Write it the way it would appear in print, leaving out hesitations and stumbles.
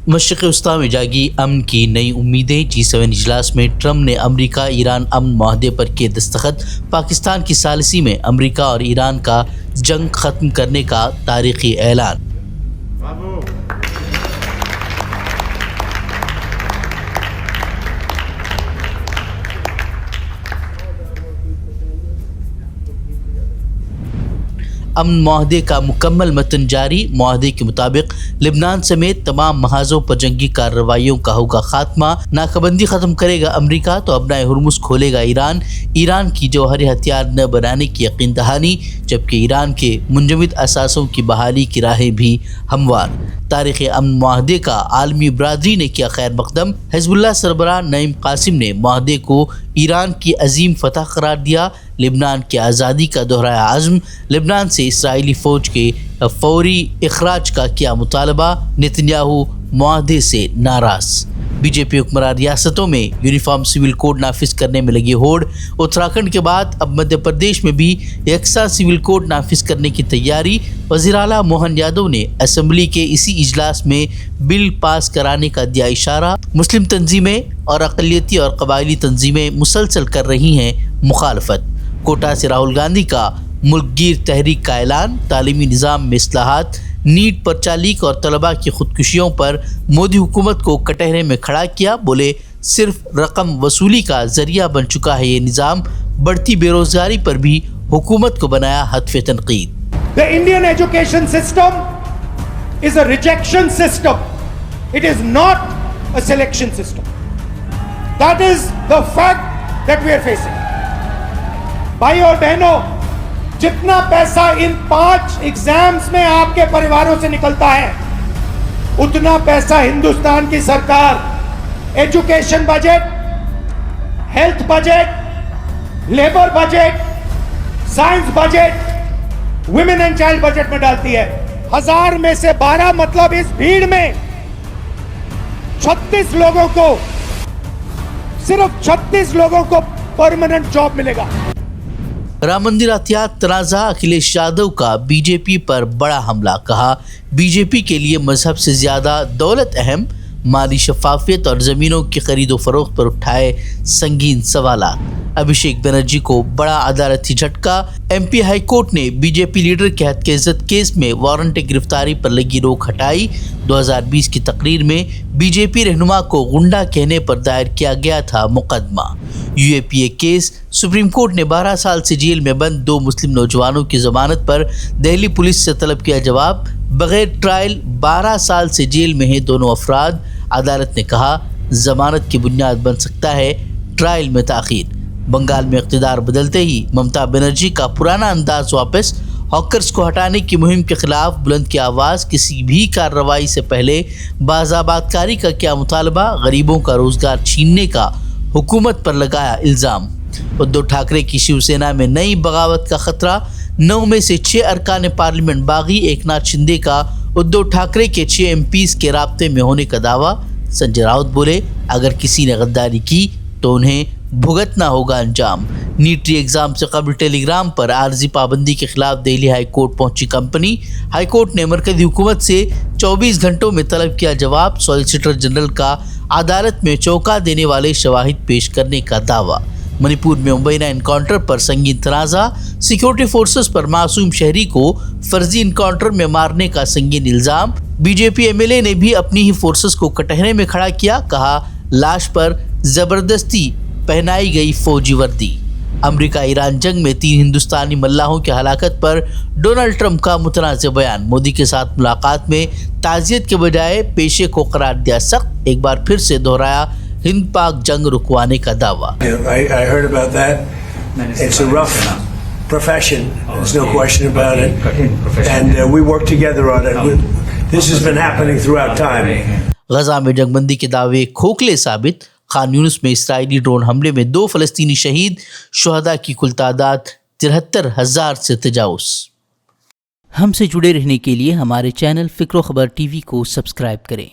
مشرق وسطیٰ میں جاگی امن کی نئی امیدیں۔ G7 اجلاس میں ٹرمپ نے امریکہ ایران امن معاہدے پر کیے دستخط۔ پاکستان کی ثالثی میں امریکہ اور ایران کا جنگ ختم کرنے کا تاریخی اعلان۔ امن معاہدے کا مکمل متن جاری۔ معاہدے کے مطابق لبنان سمیت تمام محاذوں پر جنگی کارروائیوں کا ہوگا خاتمہ۔ ناکہ بندی ختم کرے گا امریکہ تو اپنا ہرمز کھولے گا ایران۔ ایران کی جوہری ہتھیار نہ بنانے کی یقین دہانی، جبکہ ایران کے منجمد اثاثوں کی بحالی کی راہیں بھی ہموار۔ تاریخ امن معاہدے کا عالمی برادری نے کیا خیر مقدم۔ حزب اللہ سربراہ نعیم قاسم نے معاہدے کو ایران کی عظیم فتح قرار دیا۔ لبنان کی آزادی کا دہرایا عزم۔ لبنان سے اسرائیلی فوج کے فوری اخراج کا کیا مطالبہ۔ نتنیاہو معاہدے سے ناراض۔ بی جے پی حکمراں ریاستوں میں یونیفارم سول کوڈ نافذ کرنے میں لگی ہوڑ۔ اتراکھنڈ کے بعد اب مدھیہ پردیش میں بھی یکساں سول کوڈ نافذ کرنے کی تیاری۔ وزیر اعلیٰ موہن یادو نے اسمبلی کے اسی اجلاس میں بل پاس کرانے کا دیا اشارہ۔ مسلم تنظیمیں اور اقلیتی اور قبائلی تنظیمیں مسلسل کر رہی ہیں مخالفت۔ کوٹا سے راہل گاندھی کا ملک گیر تحریک کا اعلان۔ تعلیمی نظام میں اصلاحات، نیٹ پر چالیک اور طلباء کی خودکشیوں پر مودی حکومت کو کٹہرے میں کھڑا کیا۔ بولے صرف رقم وصولی کا ذریعہ بن چکا ہے یہ نظام۔ بڑھتی بے روزگاری پر بھی حکومت کو بنایا ہدف تنقید۔ The Indian education system is a rejection system. It is not a selection system. That is the fact that we are facing. بھائی اور بہنوں، جتنا پیسہ ان 5 ایگزامز میں آپ کے پریواروں سے نکلتا ہے، اتنا پیسہ ہندوستان کی سرکار education budget, health budget, labour budget, science budget, women and child budget میں ڈالتی ہے۔ 1000 میں سے 12 مطلب اس بھیڑ میں 36 لوگوں کو، صرف 36 لوگوں کو پرماننٹ جاب ملے گا۔ رام مندراتیات تنازع، اکھلیش یادو کا بی جے پی پر بڑا حملہ۔ کہا بی جے پی کے لیے مذہب سے زیادہ دولت اہم۔ مالی شفافیت اور زمینوں کی خرید و فروخت پر اٹھائے سنگین سوالات۔ ابھیشیک بنرجی کو بڑا عدالتی جھٹکا۔ ایم پی ہائی کورٹ نے بی جے پی لیڈر کے ہتک عزت کیس میں وارنٹ گرفتاری پر لگی روک ہٹائی۔ 2020 کی تقریر میں بی جے پی رہنما کو غنڈہ کہنے پر دائر کیا گیا تھا مقدمہ۔ You a P a case. Supreme court نے 12 سال سے جیل میں بند 2 مسلم نوجوانوں کی ضمانت پر دہلی پولیس سے طلب کیا جواب۔ بغیر ٹرائل 12 سال سے جیل میں ہیں دونوں افراد۔ عدالت نے کہا ضمانت کی بنیاد بن سکتا ہے ٹرائل میں تاخیر۔ بنگال میں اقتدار بدلتے ہی ممتا بنرجی کا پرانا انداز واپس۔ ہاکرز کو ہٹانے کی مہم کے خلاف بلند کی آواز۔ کسی بھی کارروائی سے پہلے باضابطہ کاری کا کیا مطالبہ۔ غریبوں کا روزگار چھیننے کا حکومت پر لگایا الزام۔ ادھو ٹھاکرے کی شیو سینا میں نئی بغاوت کا خطرہ۔ 9 میں سے 6 ارکان پارلیمنٹ باغی۔ ایک ناتھ شندے کا ادھو ٹھاکرے کے 6 ایم پیز کے رابطے میں ہونے کا دعویٰ۔ سنجے راؤت بولے اگر کسی نے غداری کی تو انہیں بھگتنا ہوگا انجام۔ نیٹ ری ایگزام سے قبل ٹیلی گرام پر عارضی پابندی کے خلاف دہلی ہائی کورٹ پہنچی کمپنی۔ ہائی کورٹ نے مرکزی حکومت سے 24 گھنٹوں میں طلب کیا جواب۔ سالیسیٹر جنرل کا عدالت میں چونکا دینے والے شواہد پیش کرنے کا دعویٰ۔ منی پور میں مبینہ انکاؤنٹر پر سنگین تنازع۔ سیکورٹی فورسز پر معصوم شہری کو فرضی انکاؤنٹر میں مارنے کا سنگین الزام۔ B J P M L A نے بھی اپنی ہی فورسز کو کٹہرے میں کھڑا کیا۔ کہا لاش پر زبردستی پہنائی گئی فوجی وردی۔ امریکہ ایران جنگ میں 3 ہندوستانی ملاحوں کی ہلاکت پر ڈونلڈ ٹرمپ کا متنازع بیان۔ مودی کے ساتھ ملاقات میں تعزیت کے بجائے پیشے کو قرار دیا سخت۔ ایک بار پھر سے دہرایا ہند پاک جنگ رکوانے کا دعویٰ۔ I heard about that. It's a rough profession. There's no question about it. And we work together on it. This has been happening throughout time. Gaza میں جنگ بندی کے دعوے کھوکھلے ثابت۔ خان یونس میں اسرائیلی ڈرون حملے میں 2 فلسطینی شہید۔ شہداء کی کل تعداد 73,000 سے تجاوز۔ ہم سے جڑے رہنے کے لیے ہمارے چینل فکر و خبر ٹی وی کو سبسکرائب کریں۔